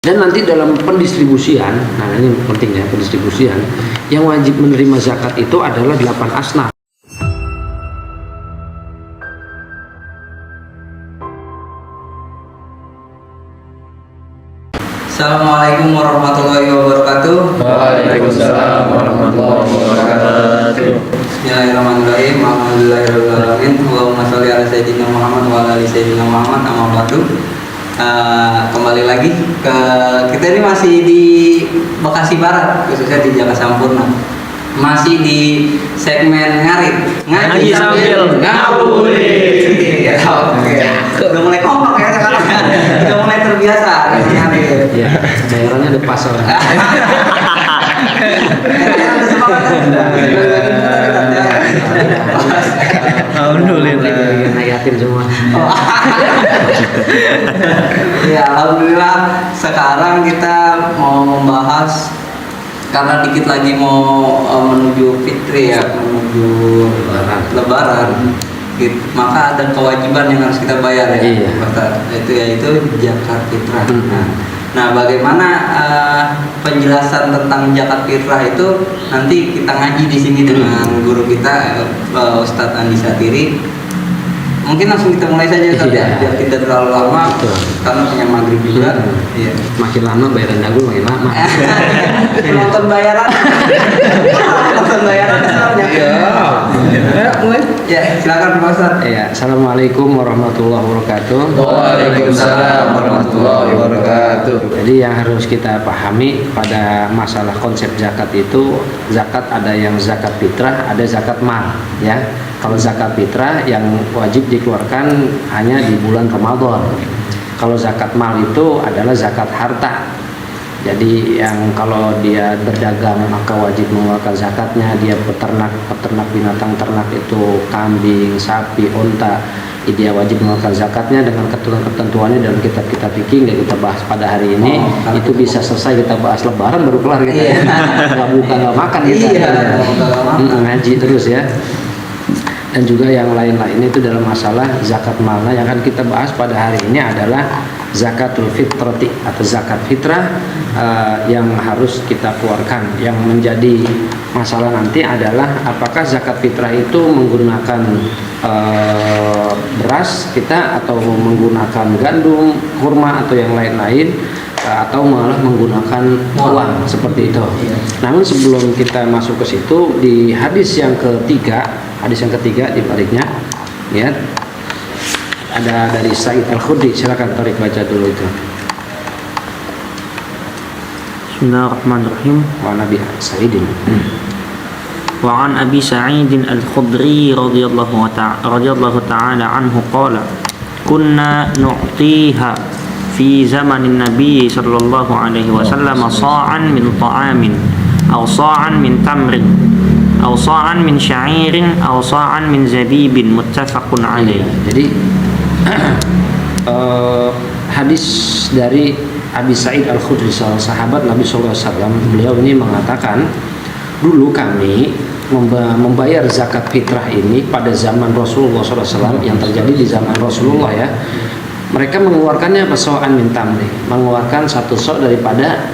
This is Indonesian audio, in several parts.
Dan nanti dalam pendistribusian, nah ini pentingnya pendistribusian, yang wajib menerima zakat itu adalah 8 asnaf. Assalamualaikum warahmatullahi wabarakatuh. Waalaikumsalam warahmatullahi wabarakatuh. Bismillahirrahmanirrahim. Alhamdulillahirabbil alamin. Allahumma sholli ala sayyidina Muhammad wa ala ali sayyidina Muhammad. Amma ba'du. Kembali lagi ke kita ini masih di Bekasi Barat, khususnya di Jakarta Sampurna. Masih di segmen ngaji sambil ngabuburit. Udah mulai kompak ya sekarang. Udah mulai terbiasa ngarit. Ya, daerahnya ada pasar. Alhamdulillah. Anak yatim semua. Ya, alhamdulillah sekarang kita mau membahas karena dikit lagi mau menuju Fitri ya, menuju Lebaran. Maka ada kewajiban yang harus kita bayar ya, iya. Itu yaitu zakat fitrah. Nah, bagaimana penjelasan tentang zakat fitrah itu nanti kita ngaji di sini dengan guru kita Ustadz Andi Satiri. Mungkin langsung kita mulai saja Ustadz, ya, biar tidak terlalu lama. Betul. Karena punya maghrib juga. Iya. Makin lama bayaran dagu makin lama. Nonton bayaran. Nonton bayaran soalnya. Ya, silakan Pak Ustadz. Ya, assalamualaikum warahmatullahi wabarakatuh. Waalaikumsalam warahmatullahi wabarakatuh. Jadi yang harus kita pahami pada masalah konsep zakat itu, zakat ada yang zakat fitrah, ada zakat mal, ya. Kalau zakat fitrah yang wajib dikeluarkan hanya di bulan Ramadan. Kalau zakat mal itu adalah zakat harta. Jadi yang kalau dia berdagang maka wajib mengeluarkan zakatnya. Dia peternak binatang ternak itu kambing, sapi, unta, dia wajib mengeluarkan zakatnya dengan ketentuan-ketentuannya dalam kitab-kitab fikih yang kita bahas pada hari ini. Itu bisa selesai kita bahas Lebaran baru kelar kita. Nggak buka nggak makan kita. Ngaji terus ya. Dan juga yang lain-lain itu dalam masalah zakat malnya yang akan kita bahas pada hari ini adalah zakatul fitrati atau zakat fitrah yang harus kita keluarkan. Yang menjadi masalah nanti adalah apakah zakat fitrah itu menggunakan beras kita atau menggunakan gandum, kurma atau yang lain-lain, atau malah menggunakan uang seperti itu. Namun sebelum kita masuk ke situ, di hadis yang ketiga di baliknya, ya, ada dari Sa'id Al-Khudri. Silakan Tarik baca dulu itu. Bismillahirrahmanirrahim. Wa Nabi Sa'idin. Wa an Abi Sa'id Al-Khudri radhiyallahu ta'ala anhu qala kunna nu'tiha fi zamanin Nabi sallallahu alaihi wasallam sa'an min ta'amin aw sa'an min tamrin aw sa'an min sya'irin aw sa'an min zabibin muttafaqun alaih. Jadi hadis dari Abi Sa'id Al-Khudri, sahabat Nabi SAW, beliau ini mengatakan, dulu kami membayar zakat fitrah ini pada zaman Rasulullah SAW, yang terjadi di zaman Rasulullah ya. Mereka mengeluarkannya so'an min tamri, mengeluarkan satu so' daripada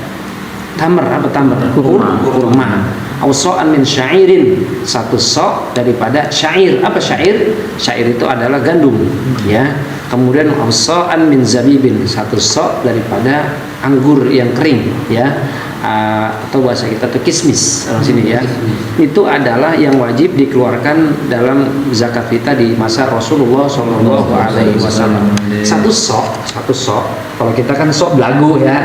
kurma. So'an min syairin, satu so' daripada syair. Apa syair? Syair itu adalah gandum, ya. Kemudian so'an min zabibin, satu so' daripada anggur yang kering, ya. Atau bahasa kita tuh kismis orang sini ya. Itu adalah yang wajib dikeluarkan dalam zakat fitrah di masa Rasulullah Shallallahu Alaihi Wasallam. Satu sok. Kalau kita kan sok belagu ya.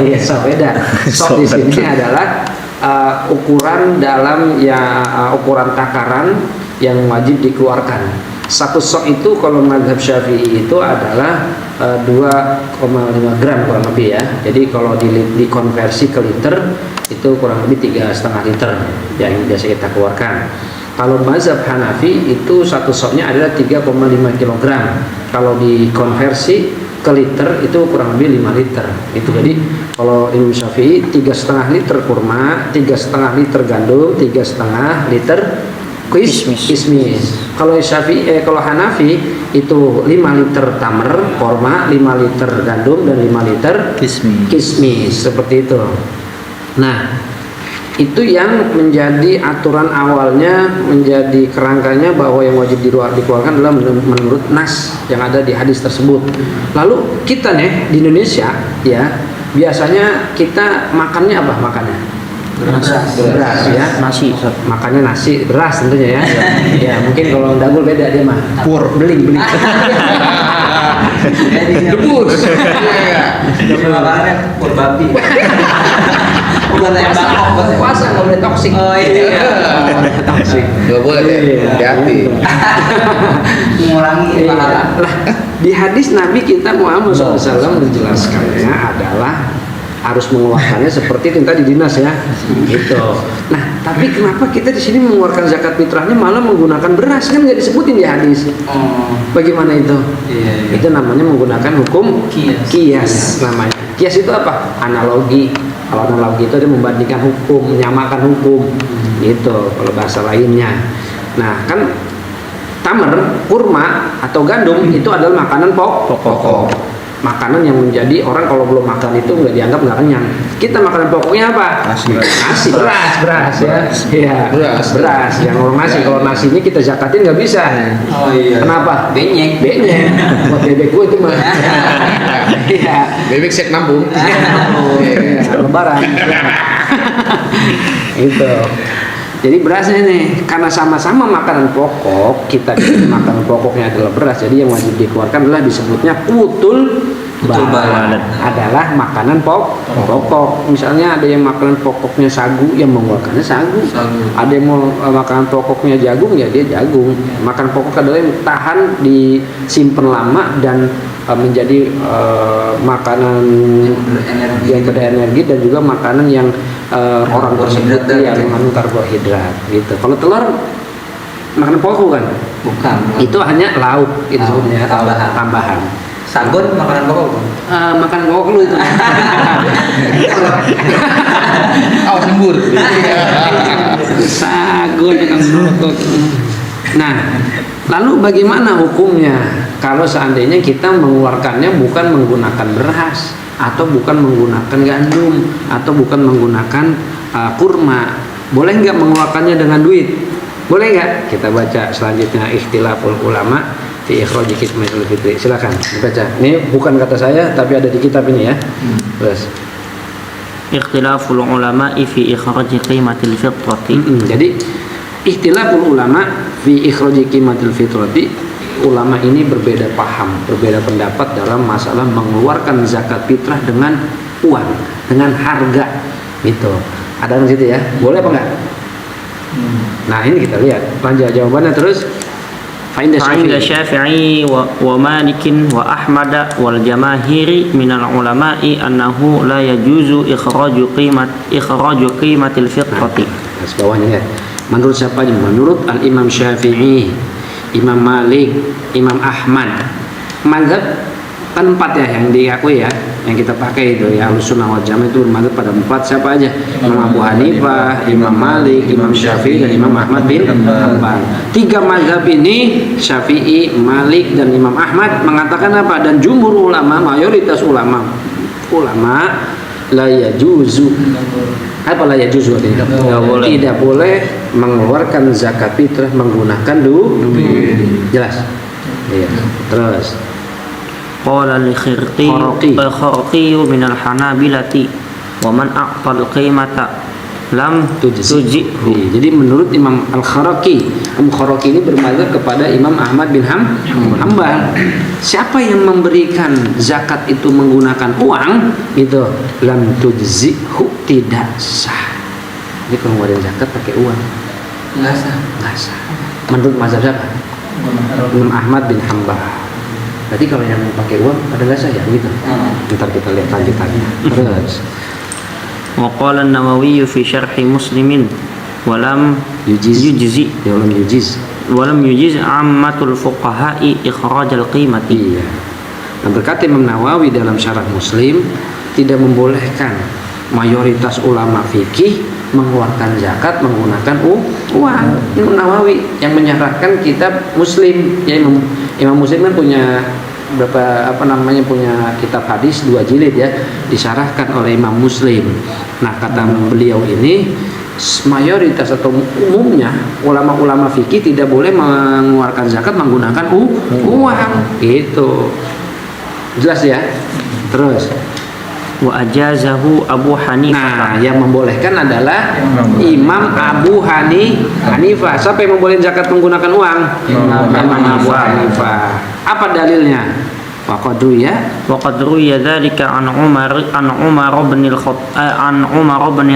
Iya, sok beda. Sok di sini adalah ukuran dalam ya ukuran takaran yang wajib dikeluarkan. Satu sok itu kalau mazhab Syafi'i itu adalah 2,5 gram kurang lebih ya. Jadi kalau dikonversi ke liter itu kurang lebih 3,5 liter yang biasa kita keluarkan. Kalau mazhab Hanafi itu satu soknya adalah 3,5 kg. Kalau dikonversi ke liter itu kurang lebih 5 liter. Itu jadi kalau Imam Syafi'i 3,5 liter kurma, 3,5 liter gandum, 3,5 liter kismis. Kalau Hanafi itu 5 liter tamer korma, 5 liter gandum dan 5 liter kismis seperti itu. Nah, itu yang menjadi aturan awalnya, menjadi kerangkanya bahwa yang wajib dikeluarkan adalah menurut nas yang ada di hadis tersebut. Lalu kita nih di Indonesia ya, biasanya kita makannya apa makannya? Beras ya, nasi. makannya nasi, beras tentunya ya. Ya mungkin kalau Dagul beda dia mah beling. Debus. Makannya pur babi. Bukan ayam bakok. Puasa nggak boleh toksik. Oh iya. Toksik. Gak boleh deh, hati-hati. Mengurangi pahala. Lah, di hadis Nabi kita Muhammad SAW menjelaskannya adalah harus mengeluarkannya seperti itu yang tadi dinas ya, gitu. Nah, tapi kenapa kita di sini mengeluarkan zakat fitrahnya malah menggunakan beras, kan nggak disebutin di hadis? Bagaimana itu? Iya. Itu namanya menggunakan hukum Kias. namanya. Kias itu apa? Analogi. Kalau analogi itu dia membandingkan hukum, menyamakan hukum, gitu. Kalau bahasa lainnya. Nah, kan tamer, kurma atau gandum itu adalah makanan pokok. Makanan yang menjadi orang kalau belum makan itu nggak dianggap nggak kenyang. Kita makanan pokoknya apa? Nasi, beras ya. Iya, beras. Yang orang nasi, kalau nasi ini kita zakatin nggak bisa. Oh iya. Kenapa? Benyek. Buat bebek gue itu mah. Iya. Bebek sek nampung. Iya, Lebaran. Itu. Jadi berasnya nih, karena sama-sama makanan pokok, kita makanan pokoknya adalah beras. Jadi yang wajib dikeluarkan adalah disebutnya putul balad, adalah makanan pokok. Misalnya ada yang makanan pokoknya sagu, yang mengeluarkannya sagu. Ada yang mau makanan pokoknya jagung, ya dia jagung. Makanan pokok adalah yang tahan disimpan lama dan menjadi makanan yang berenergi dan juga makanan yang orang tersebut yang mengandung karbohidrat gitu. Kalau telur makanan pokok kan? Bukan. Itu hanya lauk itu sebenarnya tambahan. Sagon makanan pokok. Makanan pokok lu itu. Oh, sembur. Sagon dengan pokok. Nah, lalu bagaimana hukumnya kalau seandainya kita mengeluarkannya bukan menggunakan beras atau bukan menggunakan gandum atau bukan menggunakan kurma? Boleh nggak mengeluarkannya dengan duit? Boleh nggak? Kita baca selanjutnya ikhtilaful ulama fi ikhraji qismatil fitri. Silakan dibaca. Ini bukan kata saya tapi ada di kitab ini ya. Terus Ikhtilaful ulama fi ikhraji qimatil fitrati. Jadi ikhtilaful ulama fi ikhraji qimatil fitrati, ulama ini berbeda paham, berbeda pendapat dalam masalah mengeluarkan zakat fitrah dengan uang, dengan harga gitu. Ada di situ ya. Boleh apa enggak? Nah, ini kita lihat. Lanjut jawabannya terus. Fa'inda Syafi'i wa Malikin wa Ahmad wal jamaahiri minal ulama'i annahu la yajuzu ikhraju qimatil fitrati. Nah, bawahnya ya. Menurut siapa? Menurut Al-Imam Syafi'i, Imam Malik, Imam Ahmad. Mazhab kan 4 ya yang diakui ya, yang kita pakai itu ya, Ahlussunnah wal Jamaah itu mazhab pada 4. Siapa aja? Imam Abu Hanifah, Imam Malik, Imam Syafi'i dan Imam Ahmad bin Hanbal. 3 mazhab ini, Syafi'i, Malik dan Imam Ahmad mengatakan apa? Dan jumhur ulama, mayoritas ulama la yajuzu. Apa la yajuzu artinya? Tidak boleh mengeluarkan zakat fitrah menggunakan duit. Jelas? Iya. Terus Qala al-Khirqi min al-Hanabilati wa man a'tal qimata lam tujzi'hu. Jadi menurut Imam Al-Kharaqi, Imam Kharaqi ini bermadzhab kepada Imam Ahmad bin Hanbal. Siapa yang memberikan zakat itu menggunakan uang, itu lam tujzi'hu, tidak sah. Jadi kalau ngeluarin zakat pakai uang nggak sah. Menurut mazhab siapa? Imam Ahmad bin Hanbal. Berarti kalau yang pakai uang ada nggak sah ya gitu? Ntar kita lihat lanjutannya. Terus wa qala an-Nawawi fi syarh Muslimin wa lam yujzi ammatul fuqaha'i ikhraj al-qimati. Iya. Nah, berkata Imam Nawawi dalam syarah Muslim, tidak membolehkan mayoritas ulama fikih mengeluarkan zakat menggunakan uang. Imam Nawawi yang menyerahkan kitab Muslim, Imam Muslim kan punya punya kitab hadis 2 jilid ya, disyarahkan oleh Imam Muslim. Nah, kata beliau ini mayoritas atau umumnya ulama-ulama fikih tidak boleh mengeluarkan zakat menggunakan uang gitu. Jelas ya? Terus Wa ajazahu Abu nah, Hanifah. yang membolehkan adalah Imam Abu Hanifah. Siapa yang membolehkan zakat menggunakan uang? Imam Abu Hanifah. Apa dalilnya? Waqadru ya. Wa qad ruwiya dzalika an Umar bin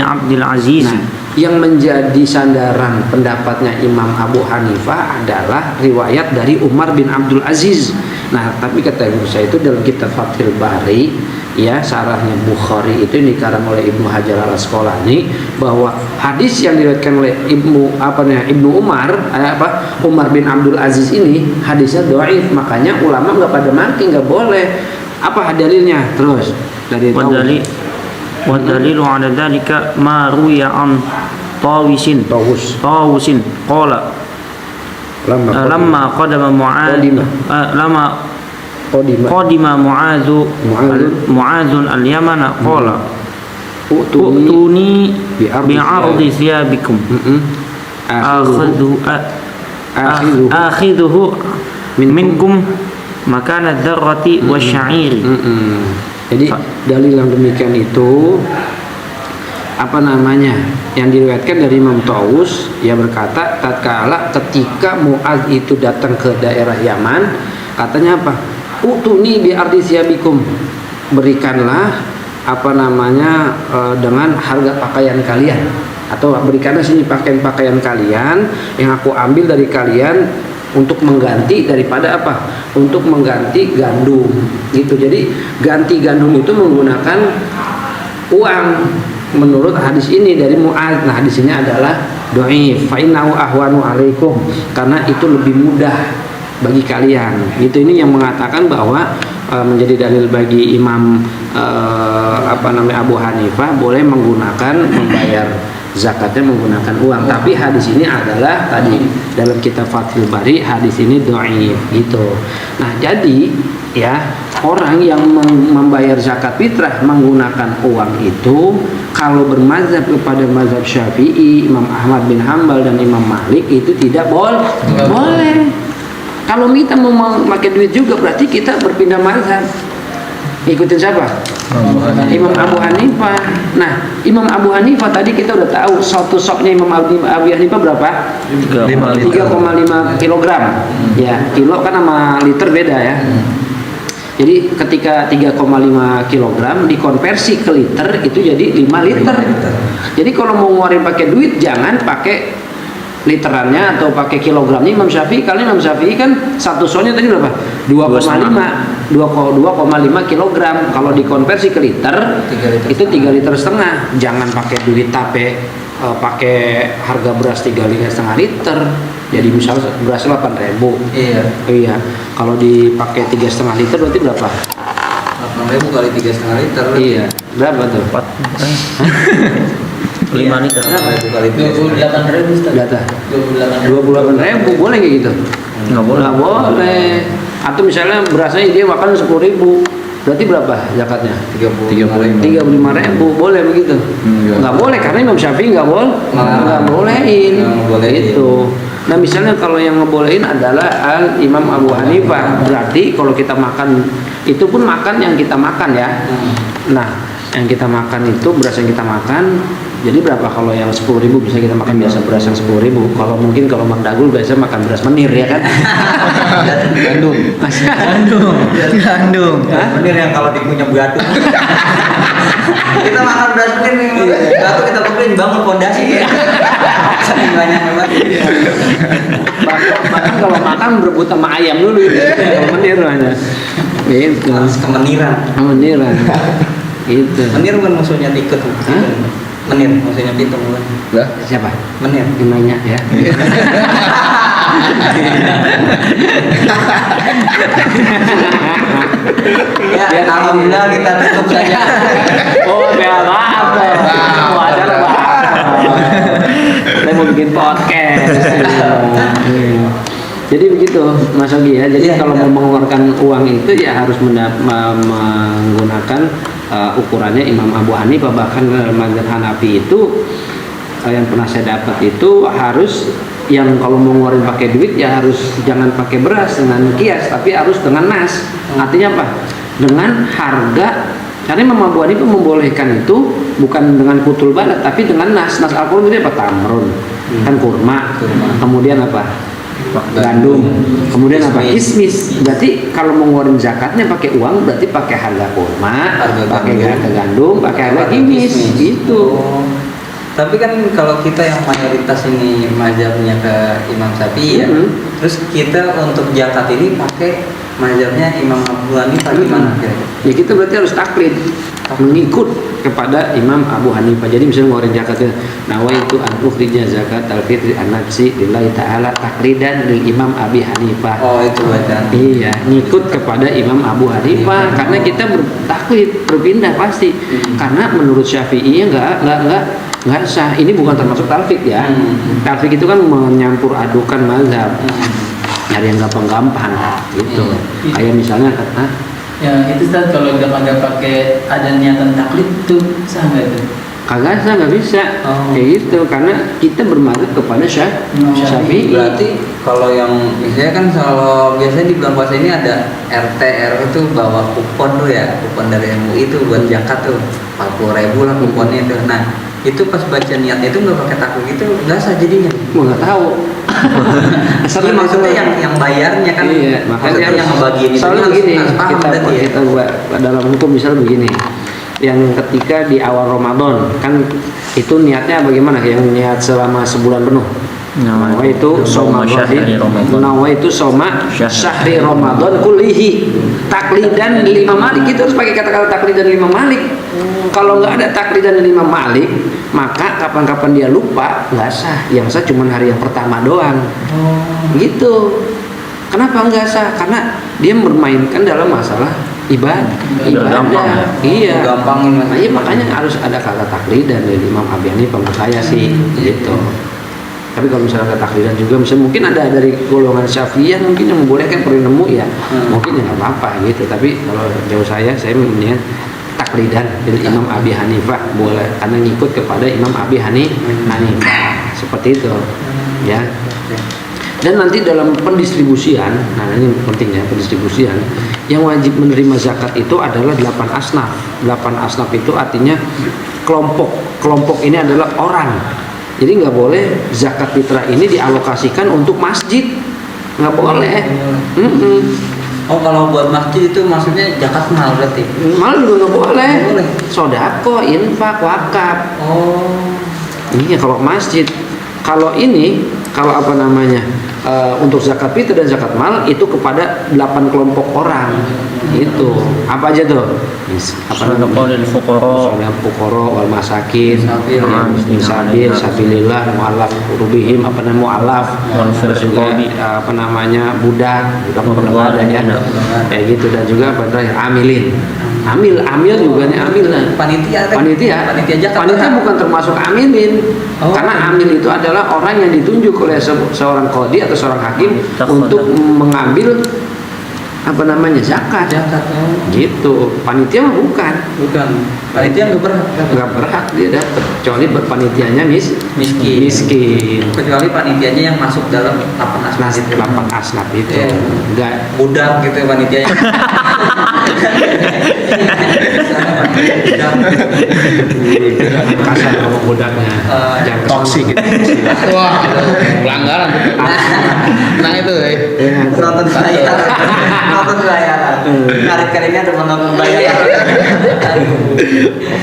Abdul Aziz. Nah, yang menjadi sandaran pendapatnya Imam Abu Hanifah adalah riwayat dari Umar bin Abdul Aziz. Nah, tapi kata Ibnu saya itu dalam kitab Fathul Bari ya, syarahnya Bukhari itu yang dikarang oleh Ibnu Hajar Al-Asqalani, bahwa hadis yang diriwayatkan oleh Ibnu Umar bin Abdul Aziz ini hadisnya dhaif, makanya ulama nggak pada maki, nggak boleh. Apa dalilnya? Terus dari Wa dalilu ala dzalika ma ruwiya an Tawusin qala lamma qadima Mu'adz al-Yaman qala utuni bi'ardi thiyabikum akhidhuhu minkum makana dzarrati wasya'iri. Jadi dalil yang demikian itu yang diriwayatkan dari Imam Tawus, ia berkata tatkala ketika Mu'adz itu datang ke daerah Yaman, katanya apa? Utuni bi ardi siyabikum, berikanlah dengan harga pakaian kalian, atau berikanlah sini pakaian kalian yang aku ambil dari kalian untuk mengganti daripada untuk mengganti gandum gitu. Jadi ganti gandum itu menggunakan uang menurut hadis ini dari Mu'adz. Nah, hadis ini adalah dhaif, fa innahu ahwanu alaikum, karena itu lebih mudah bagi kalian. Itu ini yang mengatakan bahwa menjadi dalil bagi Imam Abu Hanifah boleh membayar zakatnya menggunakan uang. Tapi hadis ini adalah tadi dalam kitab Fathul Bari, hadis ini dhaif gitu. Nah, jadi ya, orang yang membayar zakat fitrah menggunakan uang itu kalau bermazhab kepada mazhab Syafi'i, Imam Ahmad bin Hambal dan Imam Malik itu tidak boleh. Kalau kita mau pakai duit juga berarti kita berpindah mazhab. Ikutin siapa? Imam Abu Hanifah. Nah, Imam Abu Hanifah tadi kita udah tahu satu soknya Imam Abu Hanifah berapa? 3,5 kilogram. Ya, kilo kan sama liter beda ya. Jadi ketika 3,5 kilogram dikonversi ke liter itu jadi 5 liter. Jadi kalau mau ngeluarin pakai duit jangan pakai literannya atau pakai kilogramnya Imam Syafi'i. Kalau Imam Syafi'i kan satu sonya tadi berapa? 2,5 kilogram. Kalau dikonversi ke liter itu 3 liter setengah. Jangan pakai duit tape, pakai harga beras 3,5 liter. Jadi misalnya beras 8.000. Iya. Kalau dipakai 3,5 liter berarti berapa? 8.000 kali 3,5 liter. Iya. Berapa tuh? 5 liter. 28.000 Data. 28.000 boleh kayak gitu? Nggak boleh. Atau misalnya berasnya dia makan 10.000, berarti berapa zakatnya? 35.000, boleh begitu? Nggak boleh karena Imam Syafi'i nggak bolehin. Itu. Nah, misalnya kalau yang ngebolehin adalah Imam Abu Hanifah, berarti kalau kita makan itu pun makan yang kita makan ya. Nah, yang kita makan itu beras yang kita makan. Jadi berapa kalau yang 10.000 bisa kita makan biasa beras yang 10.000. Kalau mungkin kalau Mang Dagul biasa makan beras menir ya kan? Gandum. Menir yang kalau dikunyah batu. Kita makan beras menir nih, batu kita kumpulin bangun pondasi ya. Saking banyak banget. Bahkan kalau makan berebut sama ayam dulu itu. Kalau menir hanya. Gitu. Kemeniran. Gitu. Menir bukan musuhnya tikus. Menir maksudnya pitung bukan? Siapa? Menir. Nanya ya. Ya, alhamdulillah kita tutup saja. Oh, maaf. Saya mau bikin podcast. Jadi begitu. gitu Mas Ogi ya. Jadi Iya, kalau iya. mau mengeluarkan uang itu ya harus menggunakan ukurannya Imam Abu Hanifah. Bahkan dalam mazhab Hanafi itu yang pernah saya dapat itu harus yang kalau mau ngeluarin pakai duit ya harus jangan pakai beras dengan kias, tapi harus dengan nas. Artinya apa? Dengan harga. Karena Imam Abu Hanifah membolehkan itu bukan dengan putul balad, tapi dengan nas. Nas Al-Qur'an itu apa? Tamrun, kan kurma. Kemudian apa? Gandum. Kemudian apa? Kismis. Berarti kalau mau ngeluarin zakatnya pakai uang, berarti pakai harga kurma, pakai harga gandum, pakai harga kismis. Gitu. Tapi kan kalau kita yang mayoritas ini mazhabnya ke Imam Syafi'i ya, terus kita untuk zakat ini pakai mazhabnya Imam Abu Hanifah gimana kira-kira? Ya kita berarti harus taklid, mengikut kepada Imam Abu Hanifah. Jadi misalnya ngeluarin zakatnya, nawaitu an ukhrija zakat al-fitri an-nafsi lillahi ta'ala taklidan lil Imam Abi Hanifah. Oh itu bacaan. Iya, ngikut kepada Imam Abu Hanifah karena kita bertaklid, berpindah pasti. Karena menurut Syafi'i nggak sah. Ini bukan termasuk talfik ya. Talfik itu kan menyampur adukan mazhab. Nyari yang gampang-gampang gitu. Kayak misalnya kata Ya itu Ustaz, kalau udah kagak pakai ada niatan taklid tuh sah nggak itu? kagak sah, nggak bisa. Oh. Kayak gitu karena kita bermadzhab kepada Syafi'i. Berarti kalau yang biasanya kan kalau biasanya di bulan puasa ini ada RT RW itu bawa kupon tuh ya, kupon dari MUI itu buat zakat tuh 40.000 lah kuponnya itu. Nah itu pas baca niatnya itu nggak pakai taklid itu nggak sah jadinya. Mau nggak tahu. Tapi maksudnya yang bayarnya kan, iya, maksudnya makanya yang ngebagiin itu soalnya harus begini, paham berarti ya. kita buat dalam hukum misalnya begini, yang ketika di awal Ramadan kan itu niatnya bagaimana? Yang niat selama sebulan penuh. Nawa itu soma Nawa itu soma syahri Ramadan kullihi taklidan lima malik. Itu harus pakai kata-kata taklidan lima malik. Kalau nggak ada taklidan lima malik, maka kapan-kapan dia lupa nggak sah. Yang sah cuma hari yang pertama doang. Gitu. Kenapa nggak sah? Karena dia bermainkan dalam masalah ibadah. gampang. Iya. Gampangin. Nah, iya makanya harus ada kata taklidan dari Imam Abi Hanifah menurut saya sih gitu. Tapi kalau misalnya ada taklidan juga, misalnya mungkin ada dari golongan Syafi'iyah mungkin yang membolehkan perlu nemu ya, mungkin ya nggak apa-apa gitu. Tapi kalau jauh saya mendingan taklidan dari Imam Abi Hanifah boleh, karena ngikut kepada Imam Abi Hanifah seperti itu, ya. Dan nanti dalam pendistribusian, nah ini pentingnya pendistribusian, yang wajib menerima zakat itu adalah 8 asnaf. 8 asnaf itu artinya kelompok ini adalah orang. Jadi nggak boleh zakat fitrah ini dialokasikan untuk masjid, nggak boleh. Oh kalau buat masjid itu maksudnya zakat mal berarti? Malah juga nggak boleh. Nggak boleh. Sodako, infak, wakaf. Oh. Ini kalau masjid. Kalau ini, kalau apa namanya, untuk zakat fitrah dan zakat mal itu kepada 8 kelompok orang. Itu apa aja tuh? Apa namanya? Soal fuqara wal masakin, sabil, sabilillah, mu'allaf qulubihim, apa namanya mu'allaf, terus juga apa namanya budak pernah ada ya. Kayak gitu, dan juga apa namanya amilin. Amil juga nih amil. Panitia bukan termasuk amilin. Karena amil itu adalah orang yang ditunjuk oleh seorang qadhi atau seorang hakim untuk mengambil apa namanya zakat. Gitu. Panitia mah bukan. Panitia Nggak berhak dia dapat, kecuali panitianya miskin. Kecuali panitianya yang masuk dalam 8 asnaf itu. 8 asnaf itu. Iya. Enggak. Budak gitu ya panitianya. Kasar ngomong budaknya. Jangan Toksik gitu. Wah, pelanggaran. Tenang itu, Nonton bayaran. Narik-nariknya teman nonton bayaran.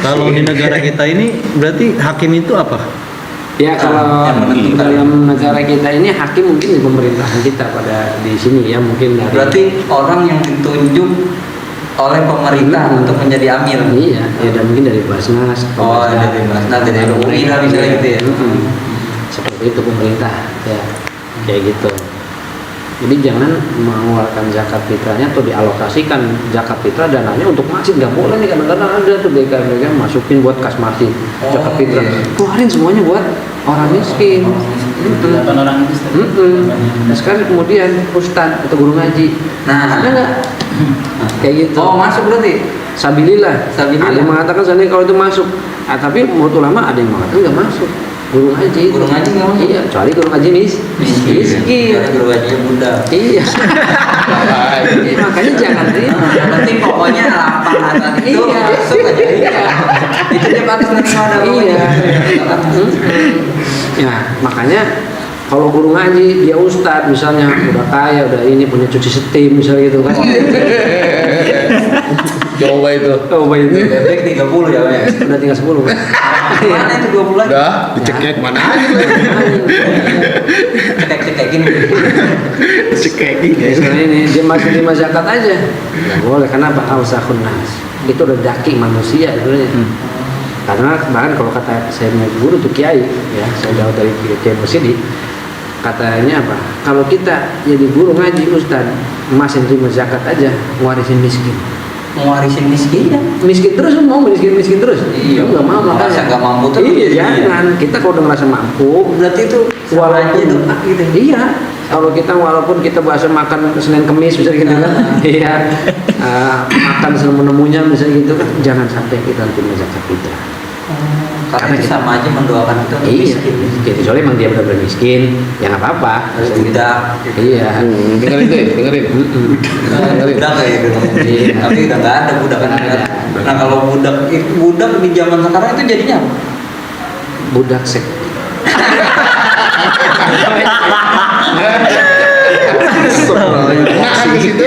Kalau di negara kita ini berarti hakim itu apa? Ya kalau Yang menentukan. dalam negara kita ini hakim mungkin di pemerintahan kita pada di sini ya mungkin dari. Berarti orang yang ditunjuk oleh pemerintah untuk menjadi amil. Iya, ya dan mungkin dari Basnas. Oh, dari Basnas, dari MUI lah misalnya gitu ya. Seperti itu pemerintah ya, kayak gitu. Jadi jangan mengeluarkan zakat fitrahnya atau dialokasikan zakat fitrah dananya untuk masjid, nggak boleh nih. Kadang-kadang ada tuh mereka masukin buat kas masjid zakat fitrah, keluarin semuanya buat orang miskin. Delapan orang itu Ustaz. Nah, sekarang kemudian ustadz atau guru ngaji, Nah. ada nggak kayak gitu? Oh, masuk berarti. Sabilillah. Sabilillah. Ada yang mengatakan seandainya kalau itu masuk, tapi menurut ulama ada yang mengatakan nggak masuk. Guru ngaji. Guru ngaji nggak masuk? Iya, kecuali guru ngaji miskin. Karena guru ngajinya Buddha. Iya. Iya, makanya jangan terima. Yang penting pokoknya lapang hati itu Iya. masuk aja. Iya. Itu dia pantas menerima ada Iya. Ya, makanya kalau guru ngaji dia ustadz misalnya udah kaya, udah ini punya cuci setim misalnya gitu kan. Coba itu. Oh, baik itu. Bebek 30 ya, Pak. Udah tinggal 10 kan. Mana itu 20 lagi? Udah, dicekek mana aja. Cekek-cekek gini. Ya, sekarang ini dia masih terima zakat aja. Nggak boleh, karena ba'ausahun nas. Itu rezeki manusia sebenarnya. Karena bahkan kalau kata saya punya guru tuh kiai, ya saya jauh dari Kiai Musyidi, katanya apa? Kalau kita jadi guru ngaji ustad, masih terima zakat aja, ngwarisin miskin. Mewarisin miskin ya. Miskin terus mau miskin terus. Iya. Nggak mau Merasa makanya. nggak mampu terus. Iya, Iya. jangan. Kita kalau udah ngerasa mampu, Berarti itu sama aja walaupun doa gitu. iya, kalau kita walaupun kita bahasa makan Senin Kemis bisa gitu kan, iya, makan semenemunya bisa gitu kan, jangan sampai kita terima zakat fitrah. Karena itu sama aja mendoakan kita untuk Iya, miskin. jadi soalnya emang dia benar-benar miskin, ya nggak apa-apa. Harus budak. Iya. Dengerin deh, dengerin. Budak kayak gitu. Iya. Tapi udah nggak ada budak kan. Nggak ada. Nah kalau budak di zaman sekarang itu jadinya apa? Budak seks. Nah, habis itu.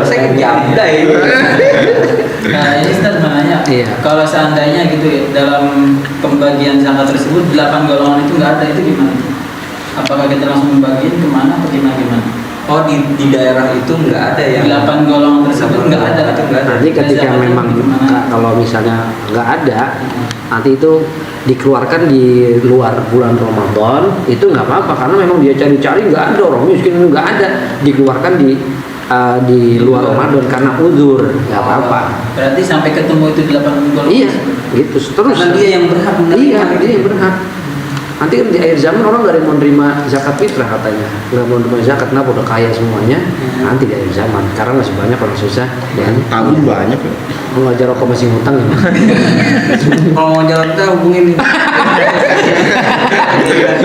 Saya janda itu. Nah, ini Ustaz mau nanya, Iya. kalau seandainya gitu ya, dalam pembagian zakat tersebut 8 golongan itu nggak ada, itu gimana? Apakah kita langsung membagiin kemana atau gimana? Oh di daerah itu nggak ada yang 8 golongan tersebut nggak ada. Itu nggak ada. Nanti ketika Zakatnya memang gimana? kalau misalnya nggak ada, nanti itu dikeluarkan di luar bulan Ramadan, itu nggak apa-apa karena memang dia cari-cari nggak ada, orang miskin nggak ada, dikeluarkan di luar Ramadan karena uzur, nggak apa-apa. Berarti sampai ketemu itu 8 golongan. Iya, gitu terus. Karena dia yang berhak menerima. Iya, dia yang berhak. Nanti kan di akhir zaman orang nggak ada yang mau nerima zakat fitrah katanya, nggak mau nerima zakat, kenapa udah kaya semuanya? Nanti di akhir zaman, karena masih banyak orang susah dan Tabung banyak ya. mau ngajar rokok masih ngutang ya. Kalau mau jalan kita hubungin nih.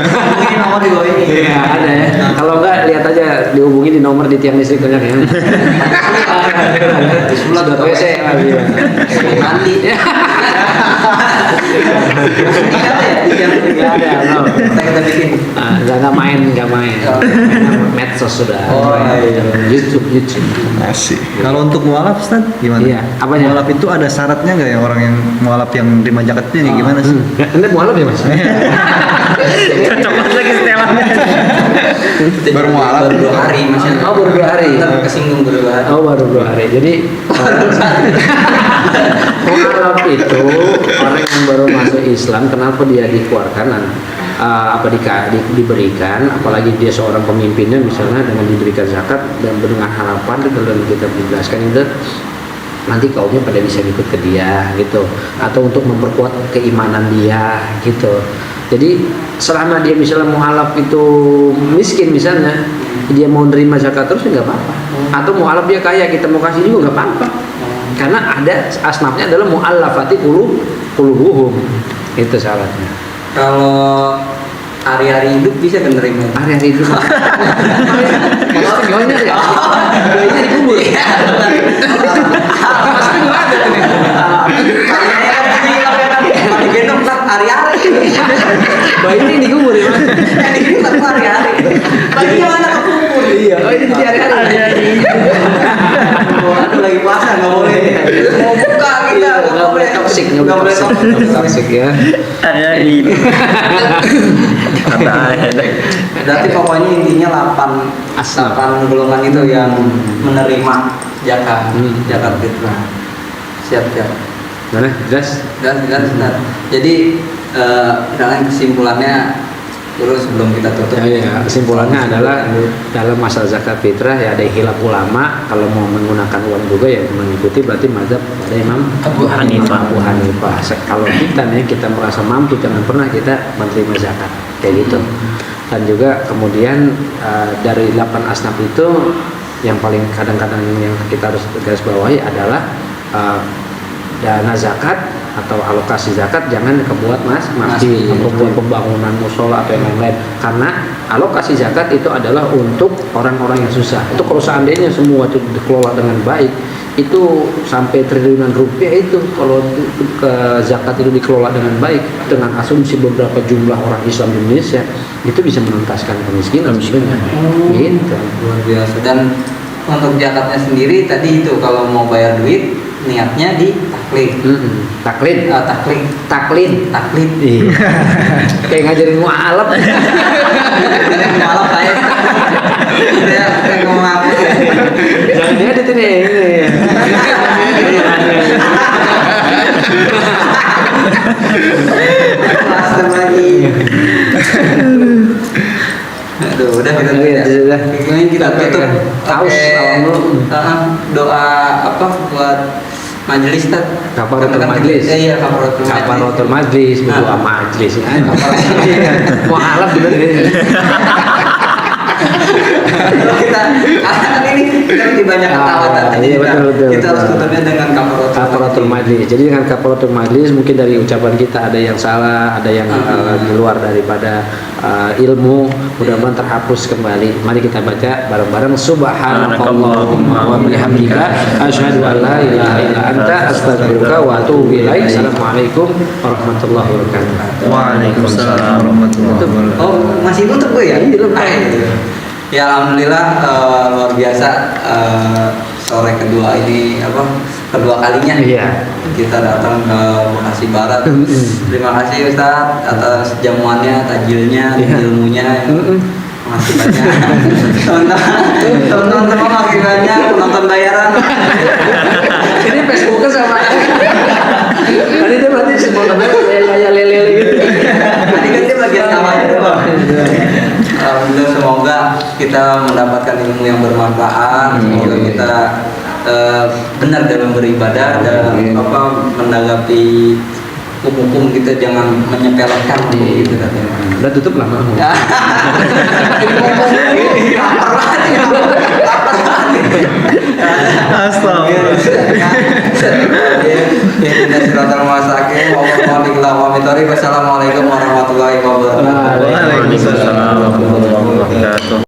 Hubungin nomor di bawah ini. Iya, ada ya. Kalau enggak lihat aja dihubungi di nomor di tiang listrik banyak ya. Sulat Sudah atau WC lagi. Mandi. Enggak ada, no. Kita bikin. Enggak main. Medsos sudah. Oh, iya. YouTube. Asik. Kalau untuk mualaf Ustaz gimana? Iya, apanya? Mualaf itu ada syaratnya nggak yang orang yang mualaf yang terima zakat itu gimana sih? Anda mualaf ya, Mas? Coklat lagi setelannya. Baru mualaf. Baru 2 hari masih. Oh, baru 2 hari. Ntar kesinggung baru 2 hari. Oh, baru 2 hari. Jadi mualaf itu orang yang baru masuk Islam, kenapa dia dikeluarkan? Diberikan, apalagi dia seorang pemimpinnya misalnya dengan diberikan zakat dan dengan harapan itu dalam kita menjelaskan itu nanti kaumnya pada bisa ikut ke dia gitu, atau untuk memperkuat keimanan dia gitu. Jadi selama dia misalnya mualaf itu miskin misalnya, dia mau nerima zakat terus ya nggak apa-apa. Atau mualaf dia kaya, kita mau kasih juga nggak apa-apa. Karena ada asnafnya adalah muallafati qulubuhum. Itu syaratnya. Kalau hari-hari hidup bisa kan nerima? Hari-hari itu. Maksudnya gimana ya? Gimana dikubur? Pasti nggak ada nih. Digendong tak hari-hari. Bayi ini dikubur ya, Mas? Digendong tak hari-hari. Bayinya mana kekubur? Iya. Oh, ini jadi hari-hari. Aduh lagi puasa nggak boleh. Mau buka kita Nggak boleh toksik, nggak boleh toksik ya. Hari ini. Berarti pokoknya intinya 8 golongan itu yang menerima zakat fitrah. Siap. Mana? Jelas? Dan. Jadi dengan kesimpulannya dulu sebelum kita tutup. Ya, kesimpulannya adalah dalam masalah zakat fitrah ya ada khilaf ulama, kalau mau menggunakan uang juga ya mengikuti berarti mazhab pada Imam Abu Hanifah. Abu Hanifah. Kalau kita nih kita merasa mampu jangan pernah kita menerima zakat kayak gitu. Dan juga kemudian dari 8 asnaf itu yang paling kadang-kadang yang kita harus garis bawahi adalah dana zakat atau alokasi zakat jangan kebuat masjid atau buat pembangunan musola atau yang lain-lain, karena alokasi zakat itu adalah untuk orang-orang yang susah. Itu kalau seandainya semua itu dikelola dengan baik, itu sampai triliunan rupiah itu kalau ke zakat itu dikelola dengan baik dengan asumsi beberapa jumlah orang Islam di Indonesia itu bisa menuntaskan kemiskinan sebenarnya. Gitu. Luar biasa. Dan untuk zakatnya sendiri tadi itu kalau mau bayar duit niatnya di taklid. Taklid, Taklid. Iya. Kayak ngajarin mualaf. Malah saya. Saya ngomong apa? Jangan diedit ini. Master lagi. Aduh, udah kita Sudah. kita tutup Haus pakai, awal dulu. doa apa buat majelis Tad? Kafaratul Katakan majlis. Iya, kafaratul Majlis, berdoa majlis. Mualaf bener ini. Kalau kita kan ini kita di banyak ketawa tadi. Iya, betul. Kita harus tutupnya dengan Kafaratul majlis. Jadi dengan kafaratul majlis mungkin dari ucapan kita ada yang salah, ada yang di luar daripada ilmu, mudah-mudahan terhapus kembali. Mari kita baca bareng-bareng. Subhanakallahumma wa bihamdika asyhadu an la ilaha illa anta astaghfiruka wa atubu ilaik. Assalamualaikum warahmatullahi wabarakatuh. Waalaikumsalam warahmatullahi wabarakatuh. Oh, masih tutup gue ya? Ya alhamdulillah luar biasa sore kedua ini kedua kalinya Iya. kita datang ke Bekasi Barat. Terima kasih Ustadz atas jamuannya, tajilnya, ilmunya. Makasih banyak. Teman-teman semua makasih banyak penonton bayaran. Ini Facebooknya sama. Tadi dia berarti semua kayak lele gitu. Tadi kan dia bagian tamannya doang. Alhamdulillah semoga kita mendapatkan ilmu yang bermanfaat. Semoga kita benar dalam beribadah dan menanggapi hukum-hukum kita jangan menyepelekan gitu katanya. Udah tutup lah. Wassalamualaikum warahmatullahi wabarakatuh. Waalaikumsalam warahmatullahi wabarakatuh.